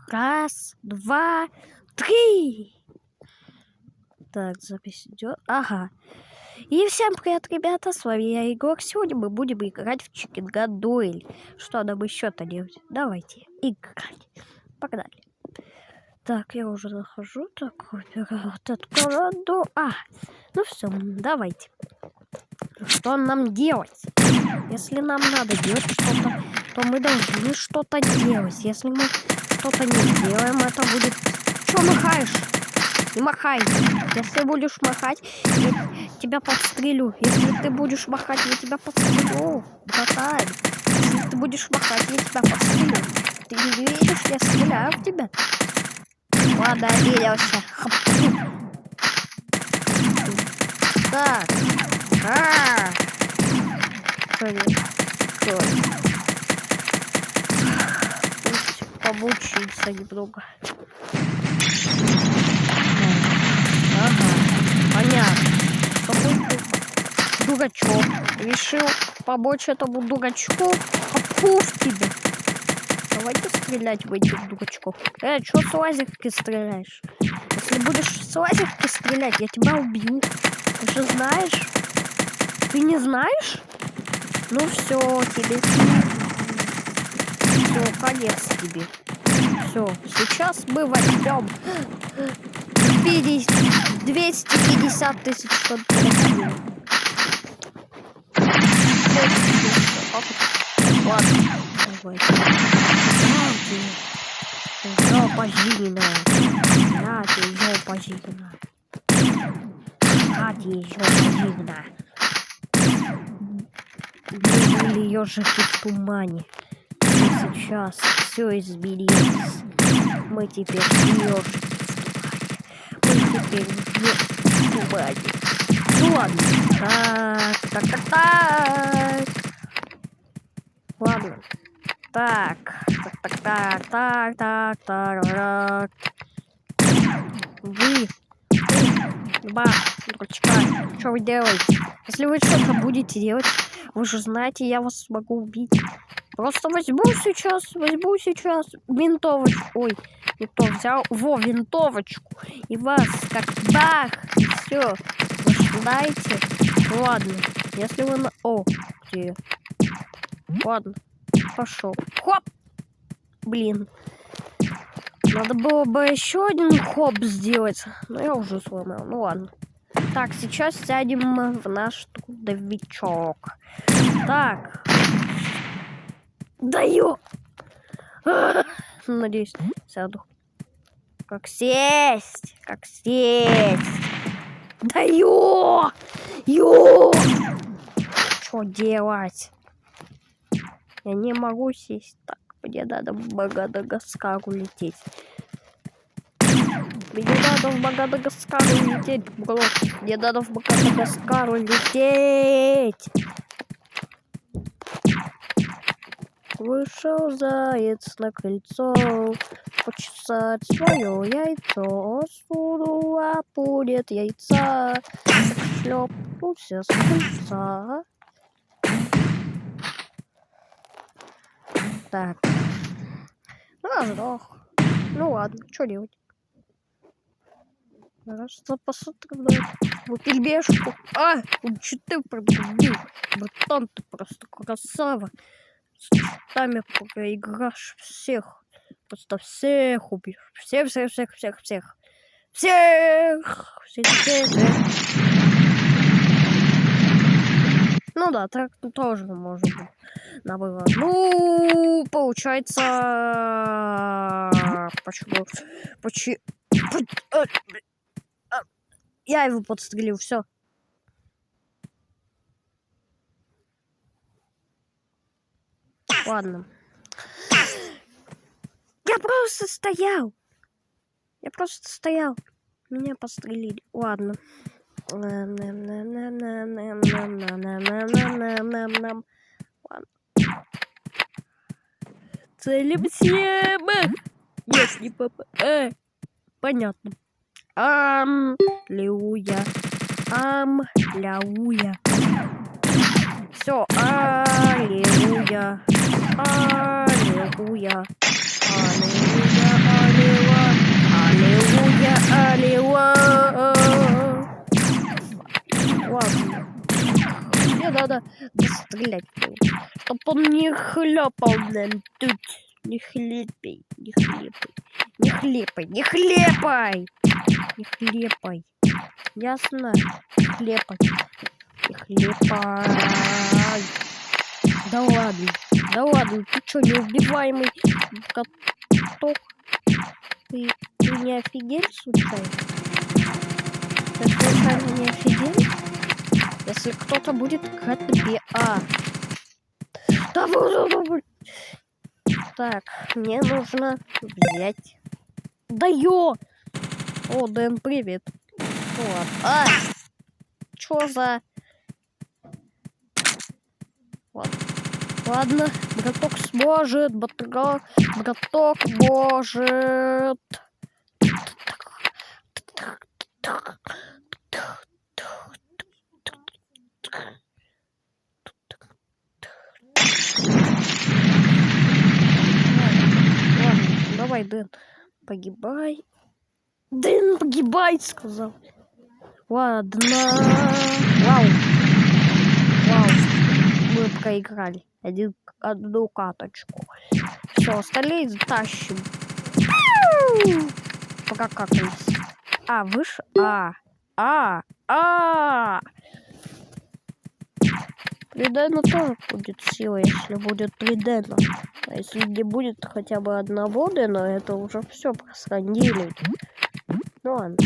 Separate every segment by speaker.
Speaker 1: Раз, два, три. Так, запись идет. Ага. И всем привет, ребята, с вами я, Егор. Сегодня мы будем играть в Чикенган Дуэль. Что нам еще-то делать? Давайте играть. Погнали. Так, я уже нахожу. Так, вот эту команду. Ну все, давайте. Что нам делать? Если нам надо делать что-то, то мы должны что-то делать. Если мы что-то не делаем, это будет... Что махаешь? Не махай. Если будешь махать, я тебя подстрелю. Если ты будешь махать, я тебя подстрелю. Братан. Если ты будешь махать, я тебя подстрелю. Ты не видишь, я стреляю в тебя. Ладно, обиделся. Так. Пусть помучается немного. Ага, понятно. Какой ты дурачок. Решил помочь этому дурачку. Пуф тебе. Давайте стрелять в этих дурачков. Чё с лазерки стреляешь? Если будешь с лазерки стрелять, я тебя убью. Ты же знаешь? Ты не знаешь? Ну все, тебе. Все, конец тебе. Все, сейчас мы возьмем 250 тысяч контрактов. Ладно, давайте. Жопа жирная. На ты, жопа жирная. Катя, жопа жирная. Были ежики в тумане. И сейчас все изменилось. Мы теперь ежики в тумане. Мы теперь в тумане. Ну ладно. Так. Ладно. Так. Вы. Два дурачка. Что вы делаете? Если вы что-то будете делать, вы же знаете, я вас смогу убить. Просто возьму сейчас винтовочку. Ой, не то взял. Винтовочку. И вас как бах. И все. Вы же знаете. Ладно. Если вы на... где? Ладно. Пошел. Хоп! Блин. Надо было бы еще один хоп сделать. Но я уже сломал. Ну ладно. Так, сейчас сядем в наш трудовичок. Так. Даю. Надеюсь, сяду. Как сесть? Даю. Что делать? Я не могу сесть. Так, мне надо в Мадагаскару лететь. Мне надо в Мадагаскару лететь, бро. Мне надо в Мадагаскару лететь. Вышел заяц на крыльцо, почесать свое яйцо. Сунула будет яйца, шлепнулся с крыльца. Так. Сдох. Ну ладно, что делать? Раз посмотрим на пельмешку. Че ты пробудил? Братан, ты просто красава. С читами проиграшь всех. Просто всех убьешь. Всех. Ну да, так тоже можно было. Ну, получается... Почему? Я его подстрелил, все. Ладно. Я просто стоял. Меня подстрелили. Ладно. Целим всем. Если папа. Понятно. Аллилуйя. Все. Аллилуйя. надо стрелять в него. Чтоб он не хлопал нам тут. Не хлепай, не хлепай. Не хлепай, не хлепай! Не хлепай. Ясно? Хлепай. Не хлепай. Да ладно, ты чё, неубиваемый каток? Ты не офигел случайно? Ты случайно не офигел? Если кто-то будет играть на ПА. Да вот. Так, мне нужно взять. Да ё! О, Дэн, привет. Вот. Чё за... Ладно, браток сможет, браток может. Ладно, давай, Дэн, погибай. Дэн, погибай, сказал. Ладно. Вау. Мы проиграли. Одну каточку. Все, остальные затащим. Пока какались. Выше. При Дэна тоже будет сила, если будет 3 Дэна. А если не будет хотя бы одного Дэна, это уже все просрандили. Ну ладно.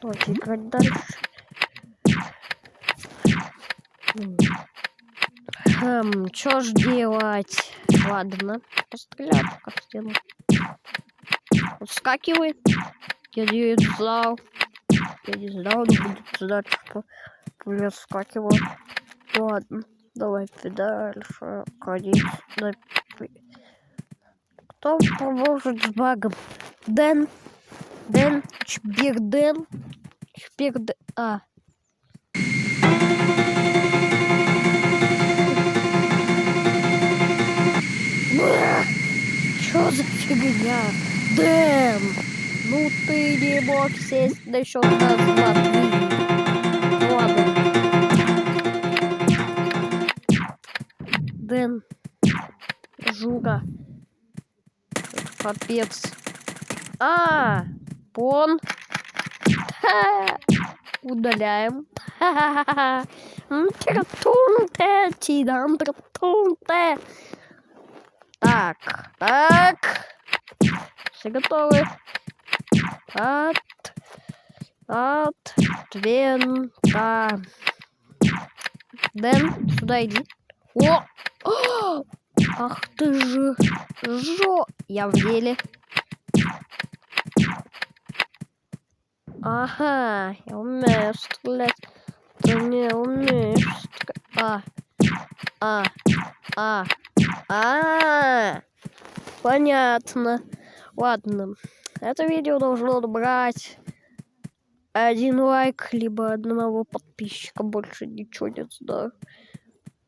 Speaker 1: Давайте играть дальше. Что ж делать? Ладно, постреляю пока в стену. Вскакивай. Я не знал, но будет знать, что я вскакиваю. Ладно, давайте дальше ходить. Кто поможет с багом? Дэн, Чбир Дэн. Чё за фигня? Дэн! Ну ты не мог сесть на счет раз, два, три. Ладно. Дэн. Жуга. Капец. Пон. Удаляем. Так. Все готовы. Твента. Дэн, сюда иди. Ах ты же. Я в деле. Ага, я умею стрелять. Ты не умеешь стрелять. Понятно. Ладно. Это видео должно набрать 1 лайк, либо 1 подписчика. Больше ничего не знаю.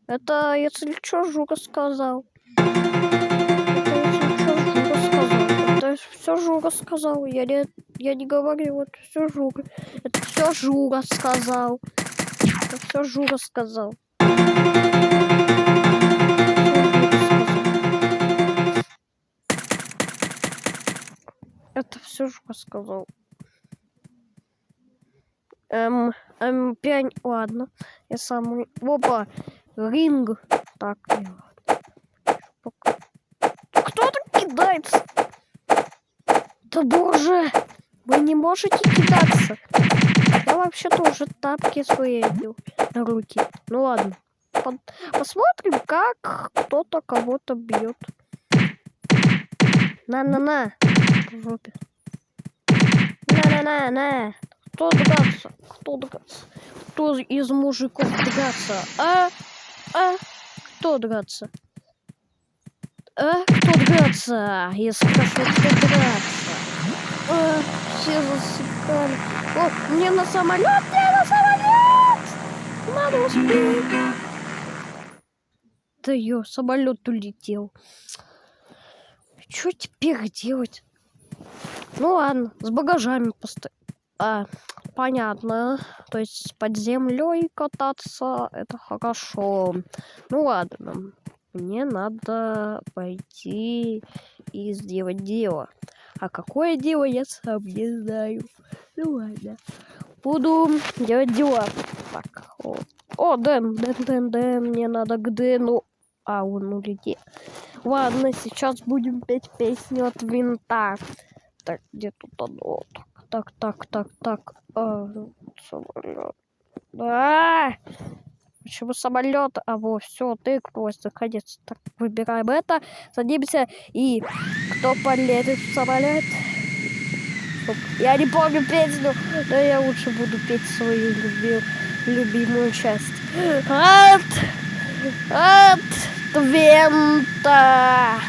Speaker 1: Это, если что, Жука сказал. Это все Жука сказал. Я не говорю, это все Жука. Это все Жука сказал. Это все Жука сказал. Ладно. Я самый... Опа! Ринг. Так, кто-то кидается. Да боже! Вы не можете кидаться. Я вообще-то уже тапки свои одел на руки. Ну ладно. Посмотрим, как кто-то кого-то бьет. На. В жопе. На. Кто драться? Кто из мужиков драться? Кто драться? Кто драться? Я спрашиваю, кто драться? Все засыпали. Мне на самолет! Надо успеть. Да самолет улетел. Что теперь делать? Ну ладно, с багажами поставь. понятно. То есть под землей кататься это хорошо. Ну ладно. Мне надо пойти и сделать дело. А какое дело, я сам не знаю. Ну ладно. Буду делать дела. Так. О, Дэн, мне надо к Дэну. А, он улетел. Ладно, сейчас будем петь песню от винта. Так, где тут оно? Так. Самолет. Да! Почему самолет? А вот, все, тыкнулось, наконец. Так, выбираем это, садимся, и кто полетит в самолет? Я не помню песню, но я лучше буду петь свою любимую часть. От винта.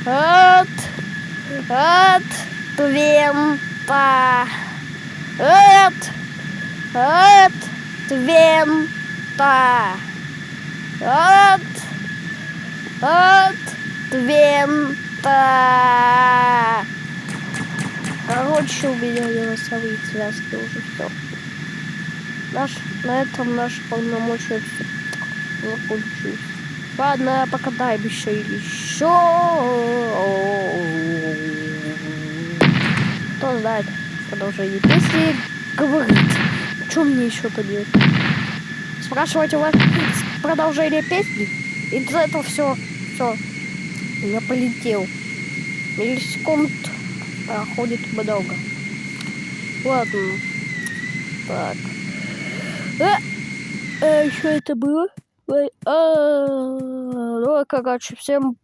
Speaker 1: От винта. От винта. От винта. Короче, у меня голосовые связки уже все. На этом наши полномочия все закончились. Ладно, покатаем еще и еще. Кто знает продолжение песни, говорит. Что мне еще-то делать? Спрашивать у вас продолжение песни? И за это все. Я полетел. Миллисекунд проходит много. Ладно. Так. Что это было? Ну, короче, всем